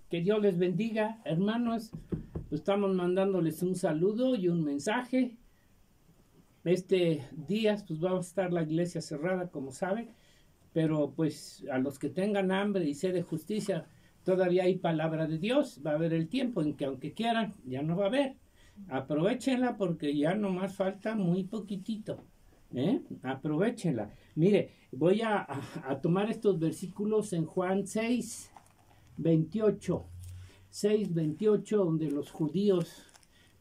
Que Dios les bendiga, hermanos. Estamos mandándoles un saludo y un mensaje. Este día pues va a estar la iglesia cerrada, como saben, pero pues a los que tengan hambre y sed de justicia, todavía hay palabra de Dios. Va a haber el tiempo en que aunque quieran, ya no va a haber. Aprovechenla porque ya nomás falta muy poquitito. Aprovechenla. Mire, voy a tomar estos versículos en Juan 6:28, donde los judíos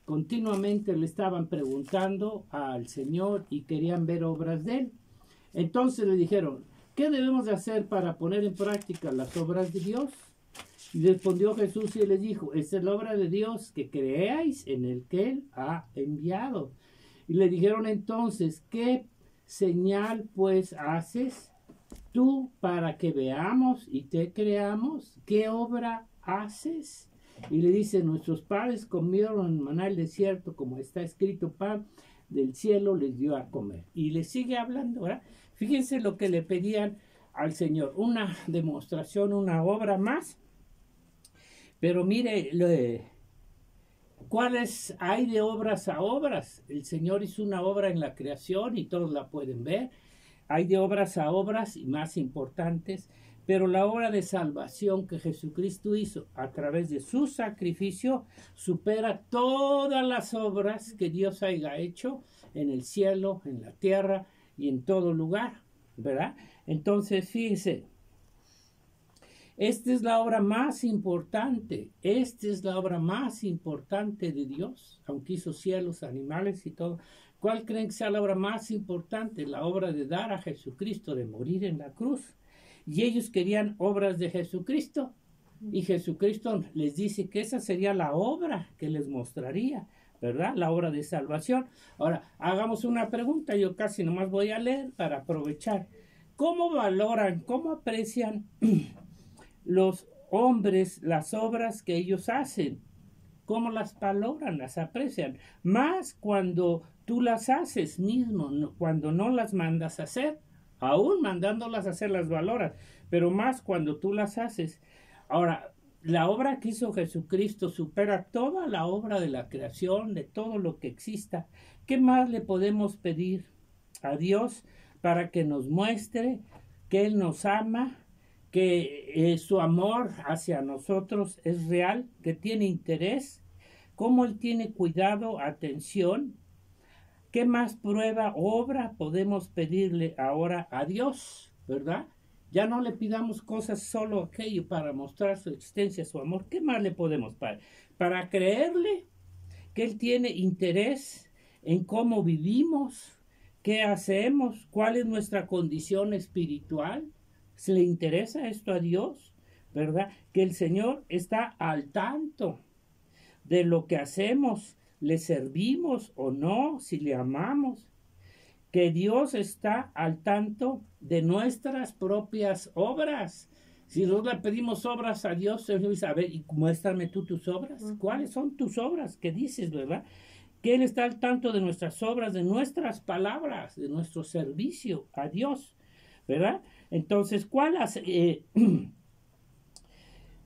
continuamente le estaban preguntando al Señor y querían ver obras de él. Entonces le dijeron, ¿qué debemos de hacer para poner en práctica las obras de Dios? Y respondió Jesús y les dijo, esta es la obra de Dios, que creáis en el que él ha enviado. Y le dijeron entonces, ¿qué señal pues haces tú para que veamos y te creamos? ¿Qué obra haces? Y le dice, nuestros padres comieron maná del desierto, como está escrito, pan del cielo les dio a comer. Y le sigue hablando, ¿verdad? Fíjense lo que le pedían al Señor, una demostración, una obra más. Pero mire, ¿cuáles hay de obras a obras? El Señor hizo una obra en la creación y todos la pueden ver. Hay de obras a obras y más importantes, pero la obra de salvación que Jesucristo hizo a través de su sacrificio supera todas las obras que Dios haya hecho en el cielo, en la tierra y en todo lugar, ¿verdad? Entonces, fíjense, esta es la obra más importante, esta es la obra más importante de Dios, aunque hizo cielos, animales y todo. ¿Cuál creen que sea la obra más importante? La obra de dar a Jesucristo, de morir en la cruz. Y ellos querían obras de Jesucristo. Y Jesucristo les dice que esa sería la obra que les mostraría, ¿verdad? La obra de salvación. Ahora, hagamos una pregunta, yo casi nomás voy a leer para aprovechar. ¿Cómo valoran, cómo aprecian los hombres las obras que ellos hacen? ¿Cómo las valoran, las aprecian? Más cuando tú las haces mismo, cuando no las mandas a hacer. Aún mandándolas a hacer las valoras, pero más cuando tú las haces. Ahora, la obra que hizo Jesucristo supera toda la obra de la creación, de todo lo que exista. ¿Qué más le podemos pedir a Dios para que nos muestre que Él nos ama, que su amor hacia nosotros es real, que tiene interés, cómo Él tiene cuidado, atención? ¿Qué más prueba, obra podemos pedirle ahora a Dios, verdad? Ya no le pidamos cosas solo aquello para mostrar su existencia, su amor. ¿Qué más le podemos pedir? Para creerle que Él tiene interés en cómo vivimos, qué hacemos, cuál es nuestra condición espiritual. ¿Se le interesa esto a Dios? ¿Verdad? Que el Señor está al tanto de lo que hacemos, le servimos o no, si le amamos, que Dios está al tanto de nuestras propias obras. Si nosotros le pedimos obras a Dios, Él dice, a ver, y muéstrame tú tus obras. ¿Cuáles son tus obras? ¿Qué dices, verdad? Que Él está al tanto de nuestras obras, de nuestras palabras, de nuestro servicio a Dios, ¿verdad? Entonces,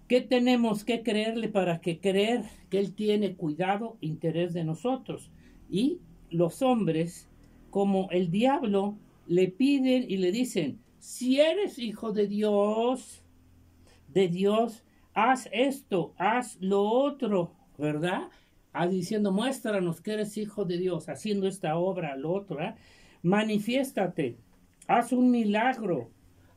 ¿qué tenemos que creerle para que creer que Él tiene cuidado, interés de nosotros? Y los hombres, como el diablo, le piden y le dicen, si eres hijo de Dios, haz esto, haz lo otro, ¿verdad? Diciendo, muéstranos que eres hijo de Dios, haciendo esta obra, lo otro, ¿verdad? Manifiéstate, haz un milagro,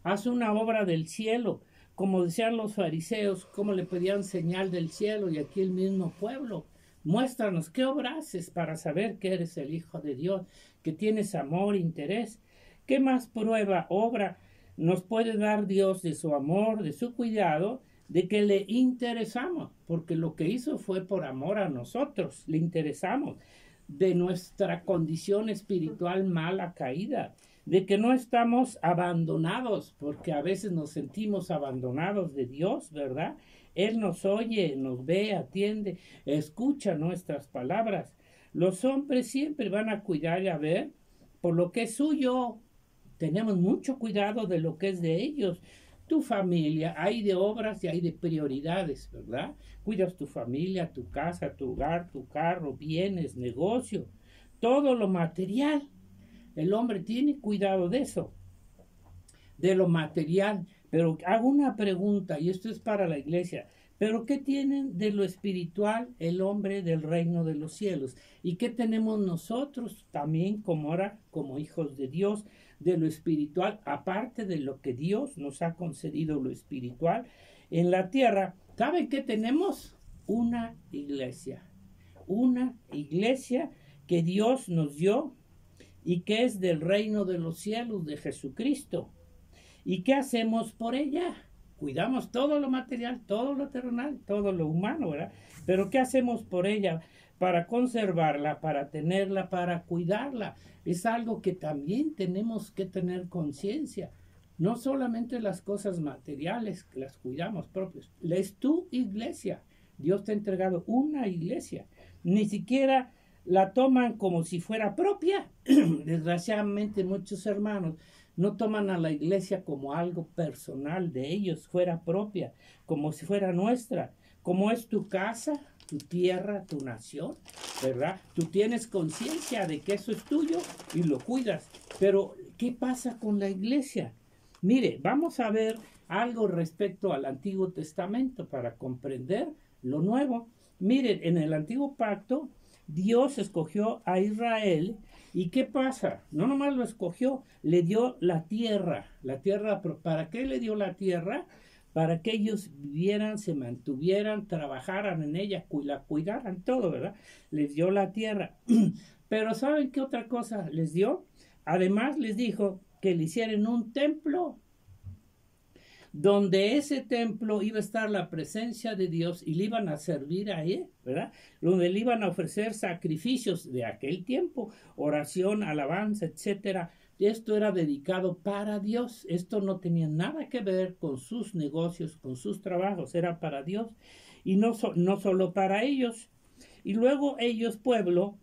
haz una obra del cielo. Como decían los fariseos, cómo le pedían señal del cielo, y aquí el mismo pueblo. Muéstranos qué obra haces para saber que eres el Hijo de Dios, que tienes amor, interés. ¿Qué más prueba, obra nos puede dar Dios de su amor, de su cuidado, de que le interesamos? Porque lo que hizo fue por amor a nosotros, le interesamos, de nuestra condición espiritual mala, caída, de que no estamos abandonados, porque a veces nos sentimos abandonados de Dios, ¿verdad? Él nos oye, nos ve, atiende, escucha nuestras palabras. Los hombres siempre van a cuidar y a ver por lo que es suyo. Tenemos mucho cuidado de lo que es de ellos. tu familia, hay de obras y hay de prioridades, ¿verdad? Cuidas tu familia, tu casa, tu hogar, tu carro, bienes, negocio, todo lo material. El hombre tiene cuidado de eso, de lo material. Pero hago una pregunta, y esto es para la iglesia. ¿Pero qué tienen de lo espiritual el hombre del reino de los cielos? ¿Y qué tenemos nosotros también como hijos de Dios de lo espiritual, aparte de lo que Dios nos ha concedido lo espiritual en la tierra? ¿Saben qué tenemos? Una iglesia que Dios nos dio y que es del reino de los cielos de Jesucristo. ¿Y qué hacemos por ella? Cuidamos todo lo material, todo lo terrenal, todo lo humano, ¿verdad? Pero ¿qué hacemos por ella? Para conservarla, para tenerla, para cuidarla. Es algo que también tenemos que tener conciencia. No solamente las cosas materiales, las cuidamos propios. Es tu iglesia. Dios te ha entregado una iglesia. Ni siquiera la toman como si fuera propia. Desgraciadamente muchos hermanos no toman a la iglesia como algo personal de ellos, fuera propia, como si fuera nuestra, como es tu casa, tu tierra, tu nación, ¿verdad? Tú tienes conciencia de que eso es tuyo y lo cuidas. Pero, ¿qué pasa con la iglesia? Mire, vamos a ver algo respecto al Antiguo Testamento para comprender lo nuevo. Miren, en el Antiguo Pacto, Dios escogió a Israel. ¿Y qué pasa? No nomás lo escogió, le dio la tierra. ¿Para qué le dio la tierra? Para que ellos vivieran, se mantuvieran, trabajaran en ella, la cuidaran, todo, ¿verdad? Les dio la tierra. Pero ¿saben qué otra cosa les dio? Además les dijo que le hicieran un templo, donde ese templo iba a estar la presencia de Dios y le iban a servir a él, ¿verdad? Donde le iban a ofrecer sacrificios de aquel tiempo, oración, alabanza, etcétera. Esto era dedicado para Dios. Esto no tenía nada que ver con sus negocios, con sus trabajos, era para Dios y no solo para ellos. Y luego ellos, pueblo,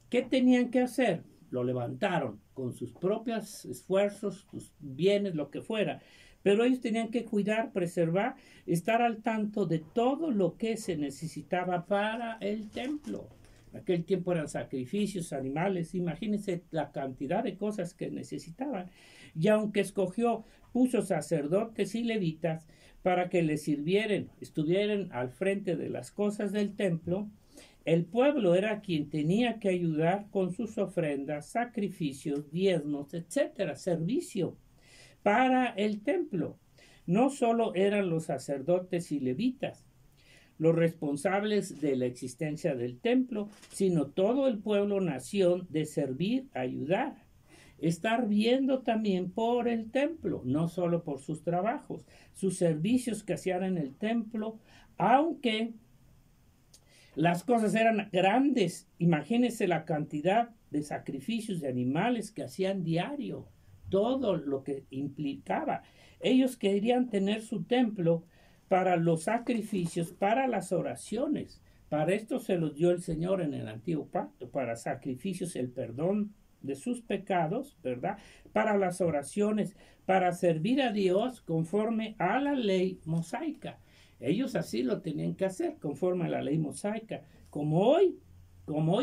¿qué tenían que hacer? Lo levantaron con sus propios esfuerzos, sus bienes, lo que fuera. Pero ellos tenían que cuidar, preservar, estar al tanto de todo lo que se necesitaba para el templo. En aquel tiempo eran sacrificios, animales, imagínense la cantidad de cosas que necesitaban. Y aunque puso sacerdotes y levitas para que les sirvieran, estuvieran al frente de las cosas del templo, el pueblo era quien tenía que ayudar con sus ofrendas, sacrificios, diezmos, etcétera, servicio para el templo. No solo eran los sacerdotes y levitas los responsables de la existencia del templo, sino todo el pueblo, nación, de servir, ayudar, estar viendo también por el templo, no solo por sus trabajos, sus servicios que hacían en el templo, aunque las cosas eran grandes. Imagínense la cantidad de sacrificios de animales que hacían diario, todo lo que implicaba. Ellos querían tener su templo para los sacrificios, para las oraciones. Para esto se los dio el Señor en el Antiguo Pacto, para sacrificios, el perdón de sus pecados, ¿verdad? Para las oraciones, para servir a Dios conforme a la ley mosaica. Ellos así lo tenían que hacer, conforme a la ley mosaica. Como hoy,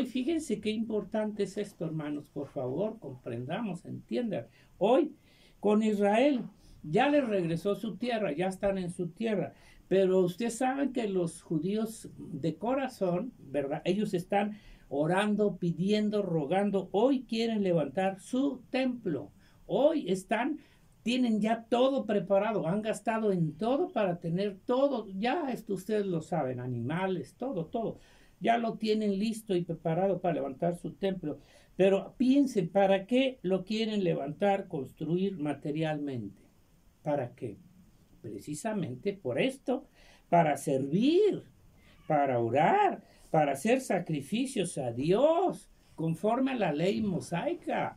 fíjense qué importante es esto, hermanos, por favor, comprendamos, entiendan. Hoy, con Israel, ya les regresó su tierra, ya están en su tierra, pero ustedes saben que los judíos de corazón, ¿verdad? Ellos están orando, pidiendo, rogando, hoy quieren levantar su templo, tienen ya todo preparado, han gastado en todo para tener todo, ya esto ustedes lo saben, animales, todo, ya lo tienen listo y preparado para levantar su templo. Pero piensen, ¿para qué lo quieren levantar, construir materialmente? ¿Para qué? Precisamente por esto, para servir, para orar, para hacer sacrificios a Dios, conforme a la ley mosaica.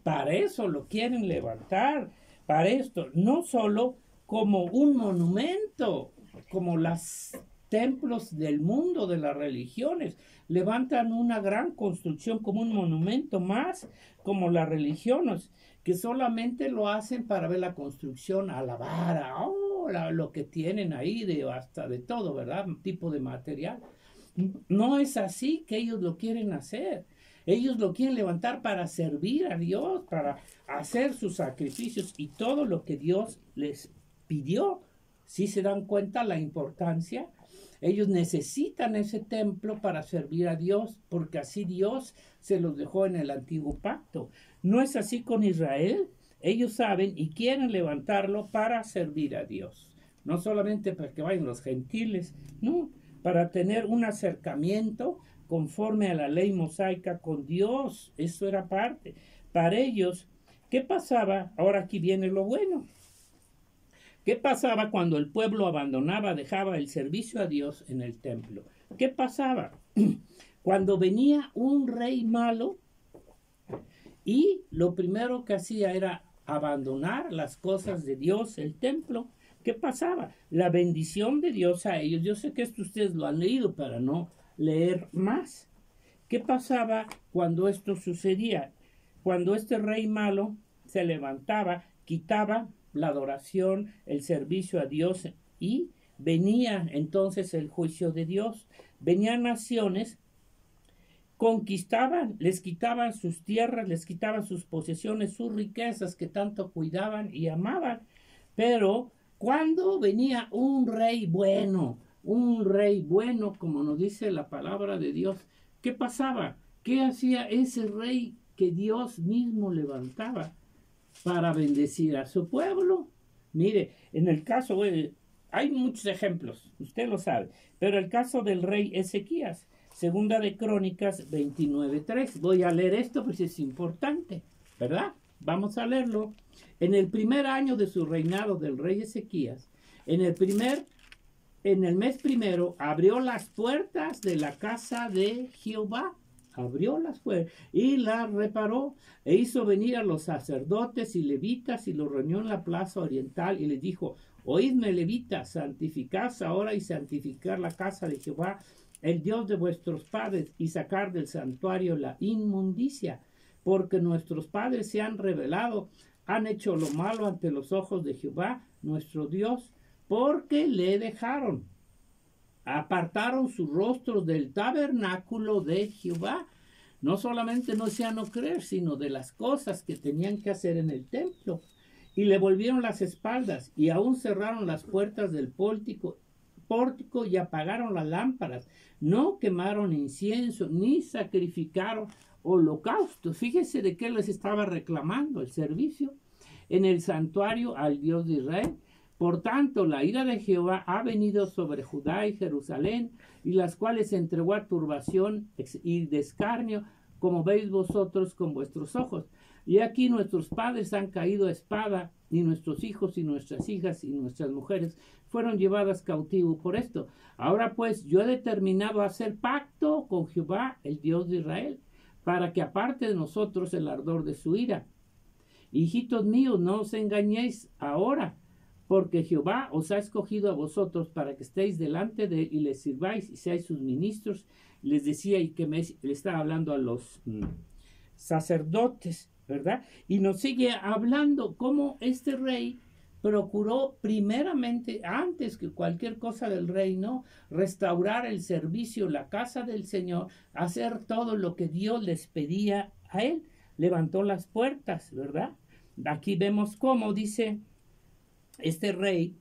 Para eso lo quieren levantar, para esto, no solo como un monumento, como los templos del mundo, de las religiones, levantan una gran construcción como un monumento más, como las religiones, que solamente lo hacen para ver la construcción, alabar lo que tienen ahí, hasta de todo, ¿verdad? Tipo de material. No es así que ellos lo quieren hacer. Ellos lo quieren levantar para servir a Dios, para hacer sus sacrificios y todo lo que Dios les pidió. ¿Sí se dan cuenta la importancia? Ellos necesitan ese templo para servir a Dios, porque así Dios se los dejó en el antiguo pacto. No es así con Israel. Ellos saben y quieren levantarlo para servir a Dios. No solamente para que vayan los gentiles, no, para tener un acercamiento conforme a la ley mosaica con Dios. Eso era parte. Para ellos, ¿qué pasaba? Ahora aquí viene lo bueno. ¿Qué pasaba cuando el pueblo abandonaba, dejaba el servicio a Dios en el templo? ¿Qué pasaba? Cuando venía un rey malo y lo primero que hacía era abandonar las cosas de Dios, el templo, ¿qué pasaba? La bendición de Dios a ellos. Yo sé que esto ustedes lo han leído para no leer más. ¿Qué pasaba cuando esto sucedía? Cuando este rey malo se levantaba, quitaba la adoración, el servicio a Dios y venía entonces el juicio de Dios. Venían naciones, conquistaban, les quitaban sus tierras, les quitaban sus posesiones, sus riquezas que tanto cuidaban y amaban. Pero cuando venía un rey bueno, como nos dice la palabra de Dios, ¿qué pasaba? ¿Qué hacía ese rey que Dios mismo levantaba para bendecir a su pueblo? Mire, en el caso, hay muchos ejemplos, usted lo sabe, pero el caso del rey Ezequías, segunda de Crónicas 29:3. Voy a leer esto pues es importante, ¿verdad? Vamos a leerlo. En el primer año de su reinado del rey Ezequías, en el mes primero, abrió las puertas de la casa de Jehová. Abrió las puertas y las reparó e hizo venir a los sacerdotes y levitas y los reunió en la plaza oriental y les dijo: oídme, levitas, santificad ahora y santificar la casa de Jehová, el Dios de vuestros padres, y sacar del santuario la inmundicia, porque nuestros padres se han rebelado, han hecho lo malo ante los ojos de Jehová, nuestro Dios, porque le dejaron. Apartaron sus rostros del tabernáculo de Jehová. No solamente no se han no creer, sino de las cosas que tenían que hacer en el templo. Y le volvieron las espaldas, y aún cerraron las puertas del pórtico y apagaron las lámparas. No quemaron incienso, ni sacrificaron holocaustos. Fíjese de qué les estaba reclamando el servicio en el santuario al Dios de Israel. Por tanto, la ira de Jehová ha venido sobre Judá y Jerusalén, y las cuales entregó a turbación y de escarnio, como veis vosotros con vuestros ojos. Y aquí nuestros padres han caído a espada, y nuestros hijos y nuestras hijas y nuestras mujeres fueron llevadas cautivo por esto. Ahora pues yo he determinado hacer pacto con Jehová, el Dios de Israel, para que aparte de nosotros el ardor de su ira. Hijitos míos, no os engañéis ahora, porque Jehová os ha escogido a vosotros para que estéis delante de él y le sirváis y seáis sus ministros. Les decía, y que le estaba hablando a los sacerdotes, ¿verdad? Y nos sigue hablando cómo este rey procuró primeramente, antes que cualquier cosa del reino, restaurar el servicio, la casa del Señor, hacer todo lo que Dios les pedía a él. Levantó las puertas, ¿verdad? Aquí vemos cómo dice: este rey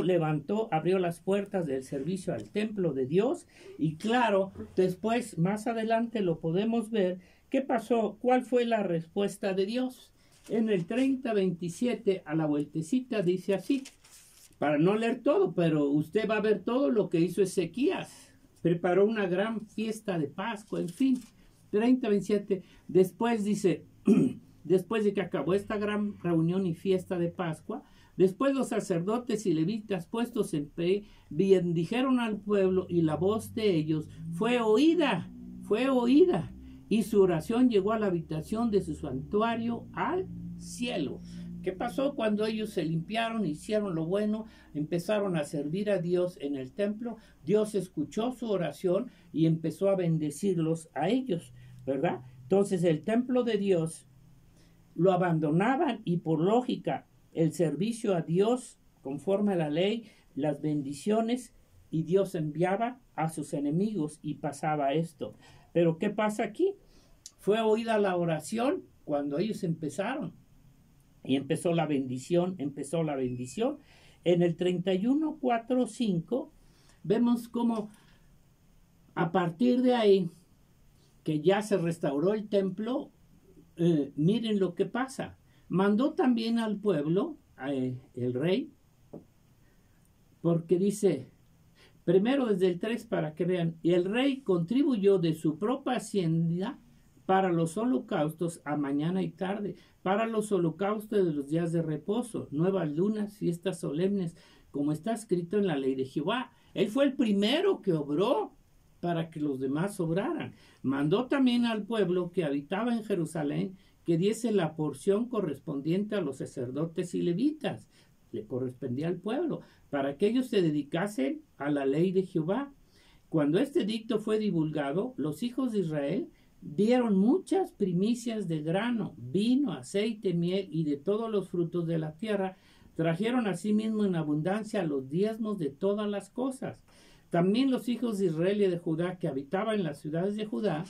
levantó, abrió las puertas del servicio al templo de Dios, y claro, después, más adelante lo podemos ver. ¿Qué pasó? ¿Cuál fue la respuesta de Dios? En el 30:27, a la vueltecita, dice así, para no leer todo, pero usted va a ver todo lo que hizo Ezequías. Preparó una gran fiesta de Pascua, en fin. 30:27, después dice, después de que acabó esta gran reunión y fiesta de Pascua, después los sacerdotes y levitas puestos en pie bendijeron al pueblo, y la voz de ellos fue oída, y su oración llegó a la habitación de su santuario al cielo. ¿Qué pasó cuando ellos se limpiaron, hicieron lo bueno, empezaron a servir a Dios en el templo? Dios escuchó su oración y empezó a bendecirlos a ellos, ¿verdad? Entonces el templo de Dios lo abandonaban y por lógica el servicio a Dios conforme a la ley, las bendiciones, y Dios enviaba a sus enemigos y pasaba esto. Pero ¿qué pasa aquí? Fue oída la oración cuando ellos empezaron y empezó la bendición. En el 31, 4, 5 vemos cómo a partir de ahí que ya se restauró el templo, miren lo que pasa. Mandó también al pueblo, el rey, porque dice, primero desde el 3 para que vean, y el rey contribuyó de su propia hacienda para los holocaustos a mañana y tarde, para los holocaustos de los días de reposo, nuevas lunas, fiestas solemnes, como está escrito en la ley de Jehová. Él fue el primero que obró para que los demás obraran. Mandó también al pueblo que habitaba en Jerusalén que diese la porción correspondiente a los sacerdotes y levitas. Le correspondía al pueblo, para que ellos se dedicasen a la ley de Jehová. Cuando este edicto fue divulgado, los hijos de Israel dieron muchas primicias de grano, vino, aceite, miel y de todos los frutos de la tierra. Trajeron asimismo en abundancia los diezmos de todas las cosas. También los hijos de Israel y de Judá que habitaban en las ciudades de Judá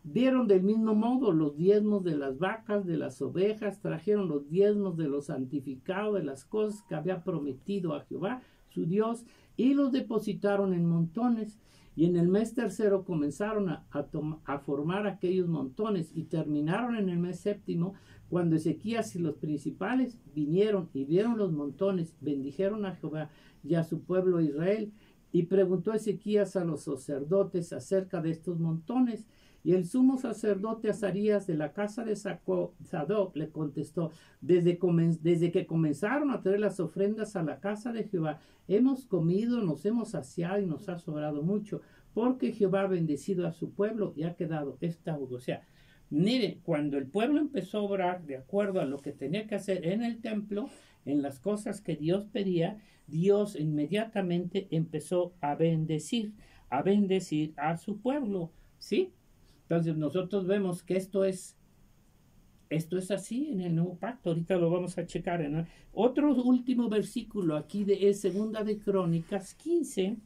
dieron del mismo modo los diezmos de las vacas, de las ovejas, trajeron los diezmos de lo santificado, de las cosas que había prometido a Jehová, su Dios, y los depositaron en montones. Y en el mes tercero comenzaron a formar aquellos montones y terminaron en el mes séptimo, cuando Ezequías y los principales vinieron y vieron los montones, bendijeron a Jehová y a su pueblo Israel. Y preguntó Ezequías a los sacerdotes acerca de estos montones. Y el sumo sacerdote Azarías de la casa de Sadoc le contestó, desde que comenzaron a traer las ofrendas a la casa de Jehová, hemos comido, nos hemos saciado y nos ha sobrado mucho, porque Jehová ha bendecido a su pueblo y ha quedado esta. O sea, mire, cuando el pueblo empezó a obrar de acuerdo a lo que tenía que hacer en el templo, en las cosas que Dios pedía, Dios inmediatamente empezó a bendecir a su pueblo, ¿sí? Entonces nosotros vemos que esto es así en el nuevo pacto. Ahorita lo vamos a checar. Otro último versículo aquí es segunda de Crónicas 15,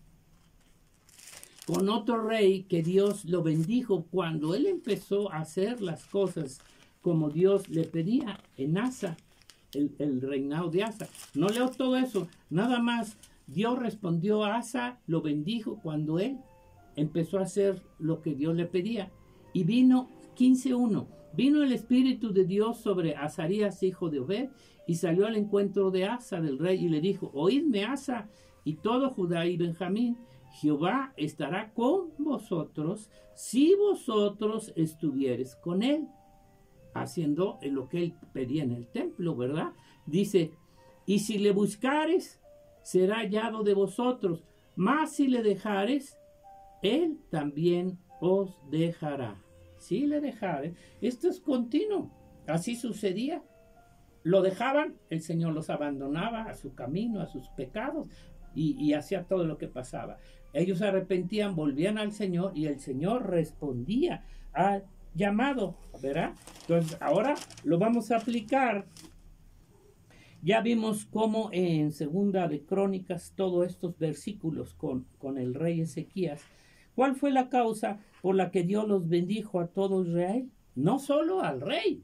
con otro rey que Dios lo bendijo cuando él empezó a hacer las cosas como Dios le pedía en Asa, el reinado de Asa. No leo todo eso, nada más Dios respondió a Asa, lo bendijo cuando él empezó a hacer lo que Dios le pedía. Y vino 15:1, vino el Espíritu de Dios sobre Azarías, hijo de Obed, y salió al encuentro de Asa, del rey, y le dijo, oídme Asa y todo Judá y Benjamín, Jehová estará con vosotros si vosotros estuviereis con él, haciendo lo que él pedía en el templo, ¿verdad? Dice, y si le buscares, será hallado de vosotros, mas si le dejares, él también os dejará. Si le dejares, esto es continuo, así sucedía. Lo dejaban, el Señor los abandonaba a su camino, a sus pecados, y hacía todo lo que pasaba. Ellos se arrepentían, volvían al Señor, y el Señor respondía al llamado, ¿verdad? Entonces ahora lo vamos a aplicar. Ya vimos cómo en segunda de Crónicas todos estos versículos con el rey Ezequías. ¿Cuál fue la causa por la que Dios los bendijo a todo Israel? No solo al rey,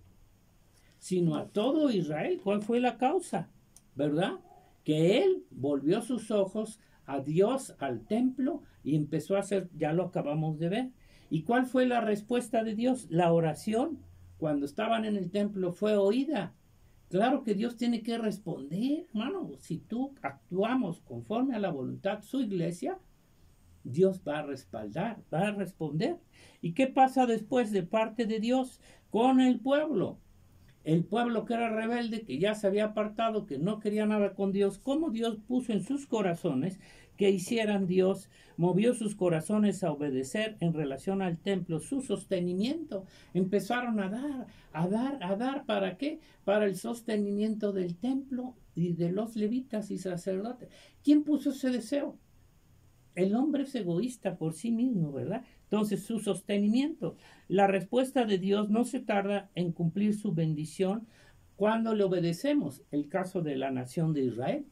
sino a todo Israel. ¿Cuál fue la causa? ¿Verdad? Que él volvió sus ojos a Dios, al templo, y empezó a hacer, ya lo acabamos de ver. ¿Y cuál fue la respuesta de Dios? La oración, cuando estaban en el templo, fue oída. Claro que Dios tiene que responder, hermano. Si tú actuamos conforme a la voluntad de su iglesia, Dios va a respaldar, va a responder. ¿Y qué pasa después de parte de Dios con el pueblo? El pueblo que era rebelde, que ya se había apartado, que no quería nada con Dios, ¿cómo Dios puso en sus corazones que hicieran Dios? Movió sus corazones a obedecer en relación al templo, su sostenimiento. Empezaron a dar, ¿para qué? Para el sostenimiento del templo y de los levitas y sacerdotes. ¿Quién puso ese deseo? el hombre es egoísta por sí mismo, ¿verdad? Entonces, su sostenimiento, la respuesta de Dios no se tarda en cumplir su bendición cuando le obedecemos. El caso de la nación de Israel.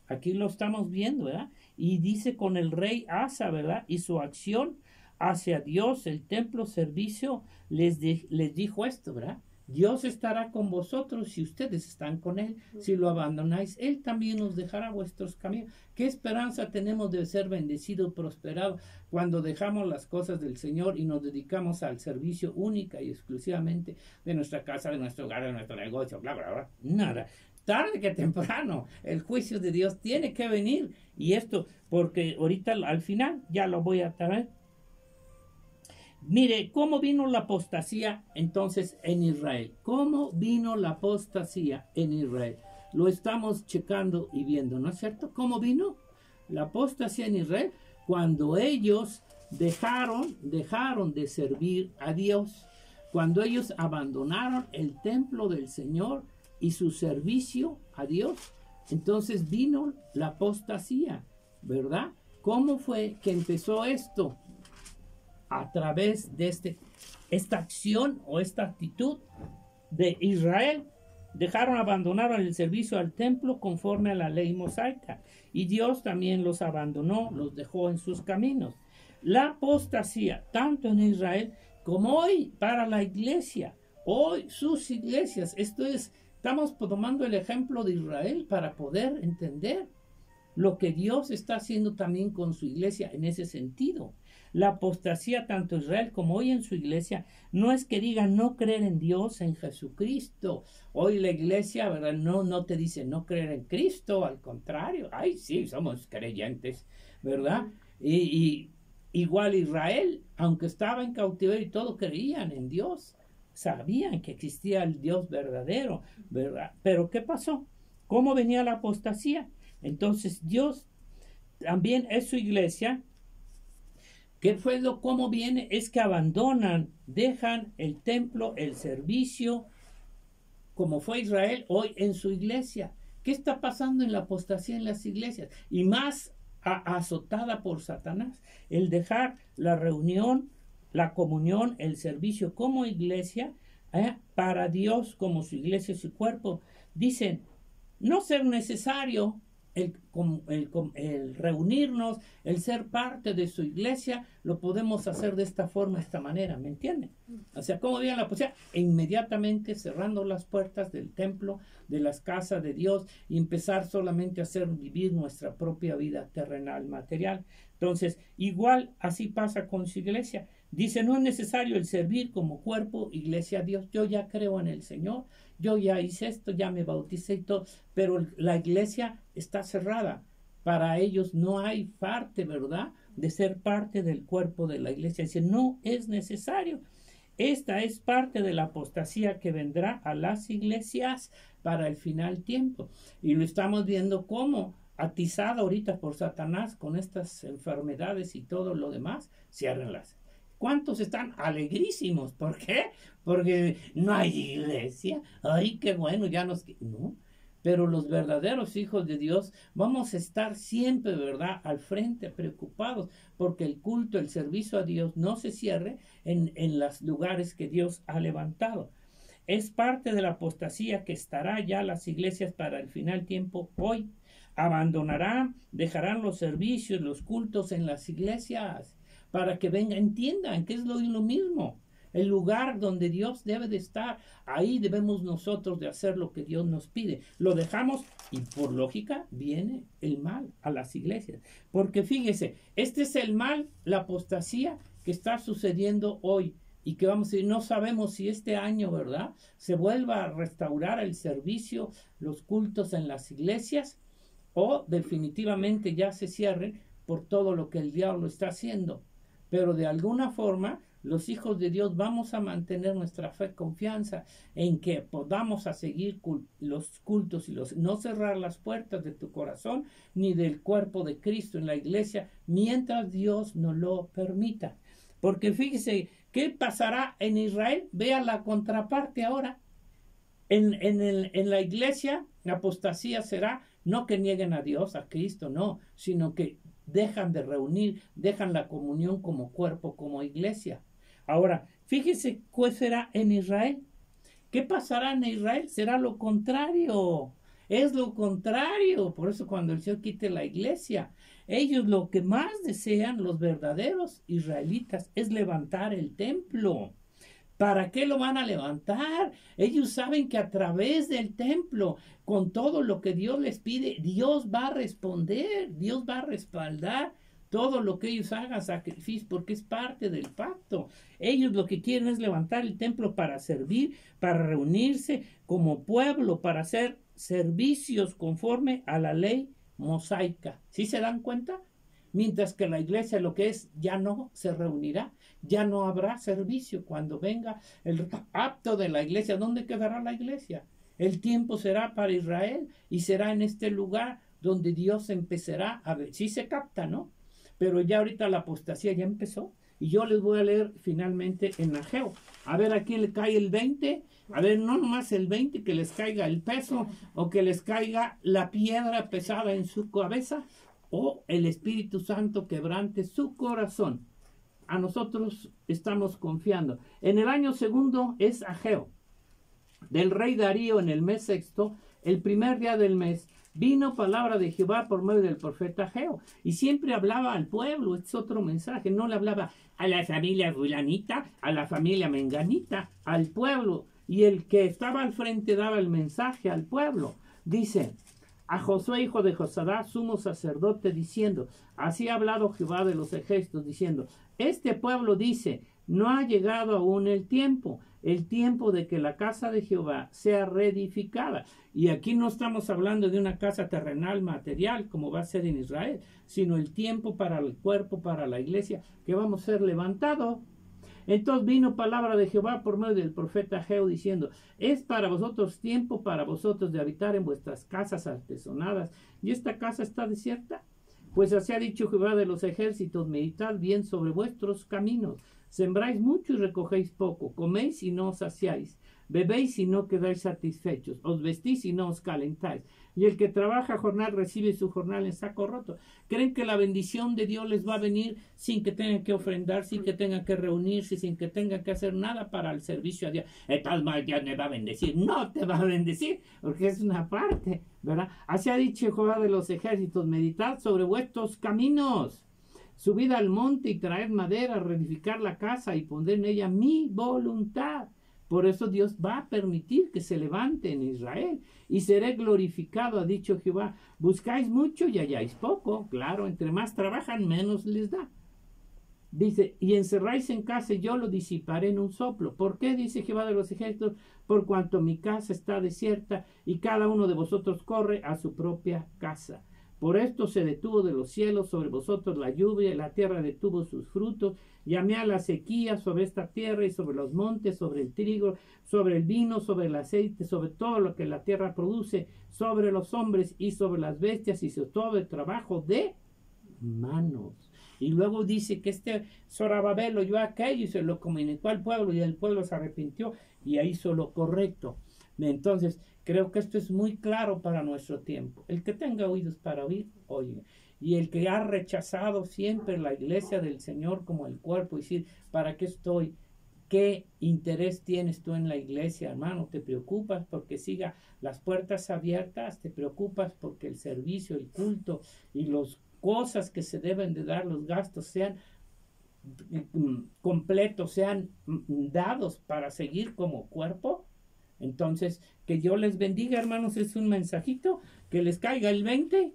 Aquí lo estamos viendo, ¿verdad? Y dice con el rey Asa, ¿verdad? Y su acción hacia Dios, el templo, servicio, les dijo esto, ¿verdad? Dios estará con vosotros si ustedes están con Él. Si lo abandonáis, Él también os dejará vuestros caminos. ¿Qué esperanza tenemos de ser bendecidos, prosperados, cuando dejamos las cosas del Señor y nos dedicamos al servicio única y exclusivamente de nuestra casa, de nuestro hogar, de nuestro negocio, bla, bla, bla? Nada. Tarde que temprano, el juicio de Dios tiene que venir. Y esto, porque ahorita al final ya lo voy a traer. Mire, ¿cómo vino la apostasía entonces en Israel? ¿Cómo vino la apostasía en Israel? Lo estamos checando y viendo, ¿no es cierto? ¿Cómo vino la apostasía en Israel? Cuando ellos dejaron de servir a Dios. Cuando ellos abandonaron el templo del Señor y su servicio a Dios, entonces vino la apostasía, ¿verdad? ¿Cómo fue que empezó esto? A través de esta acción o esta actitud de Israel. Abandonaron el servicio al templo conforme a la ley mosaica, y Dios también los abandonó, los dejó en sus caminos. La apostasía, tanto en Israel como hoy para la iglesia, hoy sus iglesias, estamos tomando el ejemplo de Israel para poder entender lo que Dios está haciendo también con su iglesia en ese sentido. La apostasía, tanto Israel como hoy en su iglesia, no es que digan no creer en Dios, en Jesucristo. Hoy la iglesia, ¿verdad? No te dice no creer en Cristo, al contrario. Ay, sí, somos creyentes, ¿verdad? Y igual Israel, aunque estaba en cautiverio y todo, creían en Dios. Sabían que existía el Dios verdadero, ¿verdad? Pero ¿qué pasó? ¿Cómo venía la apostasía? Entonces Dios también es su iglesia. ¿Cómo viene? Es que abandonan, dejan el templo, el servicio, como fue Israel hoy en su iglesia. ¿Qué está pasando en la apostasía en las iglesias? Y más azotada por Satanás, el dejar la reunión, la comunión, el servicio como iglesia, para Dios como su iglesia y su cuerpo. Dicen, no ser necesario el reunirnos, el ser parte de su iglesia, lo podemos hacer de esta forma, de esta manera, ¿me entienden? O sea, ¿cómo viene la posibilidad? E inmediatamente cerrando las puertas del templo, de las casas de Dios, y empezar solamente a hacer vivir nuestra propia vida terrenal, material. Entonces, igual así pasa con su iglesia. Dice, no es necesario el servir como cuerpo, iglesia a Dios. Yo ya creo en el Señor, yo ya hice esto, ya me bauticé y todo, pero la iglesia está cerrada. Para ellos no hay parte, ¿verdad?, de ser parte del cuerpo de la iglesia. Dice, no es necesario. Esta es parte de la apostasía que vendrá a las iglesias para el final tiempo. Y lo estamos viendo como atizada ahorita por Satanás con estas enfermedades y todo lo demás, ciérrenlas. ¿Cuántos están alegrísimos? ¿Por qué? Porque no hay iglesia. Ay, qué bueno, ya nos... No, pero los verdaderos hijos de Dios vamos a estar siempre, ¿verdad?, al frente, preocupados, porque el culto, el servicio a Dios no se cierre en los lugares que Dios ha levantado. Es parte de la apostasía que estará ya las iglesias para el final tiempo hoy. Abandonarán, dejarán los servicios, los cultos en las iglesias, para que vengan, entiendan que es lo mismo. El lugar donde Dios debe de estar, ahí debemos nosotros de hacer lo que Dios nos pide. Lo dejamos y por lógica viene el mal a las iglesias. Porque fíjese, este es el mal, la apostasía que está sucediendo hoy y que vamos a decir, no sabemos si este año, ¿verdad?, se vuelva a restaurar el servicio, los cultos en las iglesias, o definitivamente ya se cierren por todo lo que el diablo está haciendo. Pero de alguna forma, los hijos de Dios vamos a mantener nuestra fe, confianza en que podamos a seguir los cultos y no cerrar las puertas de tu corazón ni del cuerpo de Cristo en la iglesia mientras Dios nos lo permita. Porque fíjese, ¿qué pasará en Israel? Vea la contraparte ahora. En la iglesia, la apostasía será no que nieguen a Dios, a Cristo, no, sino que dejan de reunir, dejan la comunión como cuerpo, como iglesia. Ahora, fíjese qué será en Israel. ¿Qué pasará en Israel? Será lo contrario. Es lo contrario. Por eso cuando el Señor quite la iglesia, ellos lo que más desean, los verdaderos israelitas, es levantar el templo. ¿Para qué lo van a levantar? Ellos saben que a través del templo, con todo lo que Dios les pide, Dios va a responder, Dios va a respaldar todo lo que ellos hagan, sacrificio, porque es parte del pacto. Ellos lo que quieren es levantar el templo para servir, para reunirse como pueblo, para hacer servicios conforme a la ley mosaica. ¿Sí se dan cuenta? Mientras que la iglesia lo que es ya no se reunirá, ya no habrá servicio. Cuando venga el rapto de la iglesia, ¿dónde quedará la iglesia? El tiempo será para Israel y será en este lugar donde Dios empezará a ver. Sí se capta, ¿no? Pero ya ahorita la apostasía ya empezó. Y yo les voy a leer finalmente en Ageo. A ver a quién le cae el 20. A ver, no nomás el 20, que les caiga el peso o que les caiga la piedra pesada en su cabeza o el Espíritu Santo quebrante su corazón. A nosotros estamos confiando. En el año segundo es Ageo, del rey Darío, en el mes sexto, el primer día del mes, vino palabra de Jehová por medio del profeta Ageo. Y siempre hablaba al pueblo. Este es otro mensaje. No le hablaba a la familia fulanita, a la familia menganita, al pueblo. Y el que estaba al frente daba el mensaje al pueblo. Dice a Josué, hijo de Josadá, sumo sacerdote, diciendo, así ha hablado Jehová de los ejércitos, diciendo, este pueblo dice, no ha llegado aún el tiempo de que la casa de Jehová sea reedificada. Y aquí no estamos hablando de una casa terrenal, material, como va a ser en Israel, sino el tiempo para el cuerpo, para la iglesia, que vamos a ser levantados. Entonces vino palabra de Jehová por medio del profeta Ageo, diciendo, es para vosotros tiempo para vosotros de habitar en vuestras casas artesonadas, y esta casa está desierta. Pues así ha dicho Jehová de los ejércitos, meditad bien sobre vuestros caminos. Sembráis mucho y recogéis poco, coméis y no os saciáis, bebéis y no quedáis satisfechos, os vestís y no os calentáis. Y el que trabaja jornal recibe su jornal en saco roto. ¿Creen que la bendición de Dios les va a venir sin que tengan que ofrendar, sin que tengan que reunirse, sin que tengan que hacer nada para el servicio a Dios? Tal mal Dios me va a bendecir. No te va a bendecir, porque es una parte, ¿verdad? Así ha dicho Jehová de los ejércitos, meditad sobre vuestros caminos. Subid al monte y traed madera, reedificar la casa y poner en ella mi voluntad. Por eso Dios va a permitir que se levante en Israel y seré glorificado, ha dicho Jehová. Buscáis mucho y halláis poco. Claro, entre más trabajan, menos les da. Dice, y encerráis en casa y yo lo disiparé en un soplo. ¿Por qué? Dice Jehová de los ejércitos, por cuanto mi casa está desierta y cada uno de vosotros corre a su propia casa. Por esto se detuvo de los cielos sobre vosotros la lluvia, y la tierra detuvo sus frutos. Llamé a la sequía sobre esta tierra y sobre los montes, sobre el trigo, sobre el vino, sobre el aceite, sobre todo lo que la tierra produce, sobre los hombres y sobre las bestias y sobre todo el trabajo de manos. Y luego dice que este Zorobabel oyó aquello y se lo comunicó al pueblo y el pueblo se arrepintió y hizo lo correcto. Entonces, creo que esto es muy claro para nuestro tiempo. El que tenga oídos para oír, oye. Y el que ha rechazado siempre la iglesia del Señor como el cuerpo, y decir, ¿para qué estoy? ¿Qué interés tienes tú en la iglesia, hermano? ¿Te preocupas porque siga las puertas abiertas? ¿Te preocupas porque el servicio, el culto y las cosas que se deben de dar, los gastos, sean completos, sean dados para seguir como cuerpo? Entonces, que Dios les bendiga, hermanos, es un mensajito, que les caiga el 20